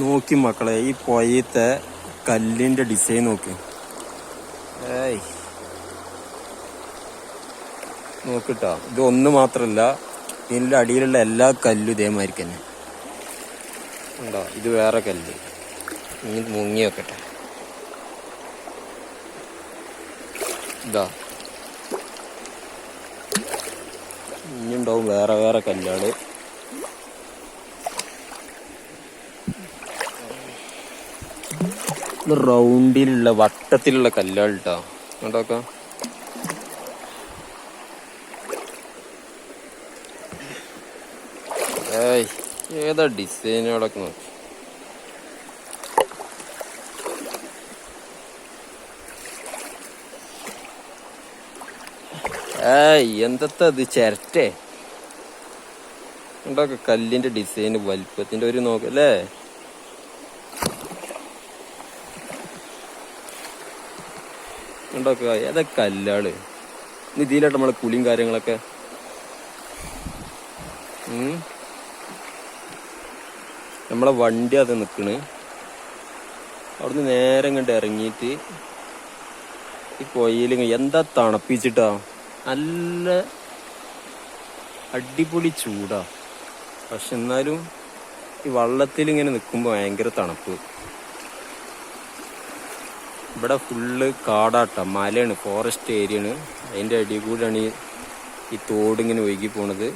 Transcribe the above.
നോക്കി മക്കളെ, ഈ പൊയത്തെ കല്ലിന്റെ ഡിസൈൻ നോക്ക്. ഏയ് നോക്കിട്ടോ, ഇത് ഒന്ന് മാത്രല്ല, ഇതിൻ്റെ അടിയിലുള്ള എല്ലാ കല്ലും ഇതേമാതിരി തന്നെ ഉണ്ടോ. ഇത് വേറെ കല്ല്. ഇനി മുങ്ങി വെക്കട്ടെ. ഇതാ ഇനിയുണ്ടാവും വേറെ വേറെ കല്ലുകള്. ഇത് റൗണ്ടിലുള്ള വട്ടത്തിലുള്ള കല്ലുകൾ കേട്ടോ. കണ്ടോക്കാം. ഏയ് ഏതാ ഡിസൈനുകളൊക്കെ നോക്കി. ഏയ് എന്തത്താ ഇത്, ചിരട്ടേ. ഉണ്ടാക്ക കല്ലിന്റെ ഡിസൈന് വലിപ്പത്തിന്റെ ഒരു നോക്കല്ലേ. ഉണ്ടാക്കുക ഏതാ കല്ലുകള്. ഇതിലായിട്ട് നമ്മളെ കുളിയും കാര്യങ്ങളൊക്കെ. നമ്മളെ വണ്ടി അത് നിക്കണ്. അവിടുന്ന് നേരം കണ്ട് ഇറങ്ങിയിട്ട് ഈ കൊയ്യിൽ എന്താ തണുപ്പിച്ചിട്ടാ. നല്ല അടിപൊളി ചൂടാ. പക്ഷെ എന്നാലും ഈ വള്ളത്തിൽ ഇങ്ങനെ നിൽക്കുമ്പോൾ ഭയങ്കര തണുപ്പ്. ഇവിടെ ഫുള്ള് കാടാട്ട, മലയാണ്, ഫോറസ്റ്റ് ഏരിയയാണ്. അതിൻ്റെ അടിയിൽ കൂടെയാണ് ഈ തോടിങ്ങനെ ഒഴുകി പോണത്.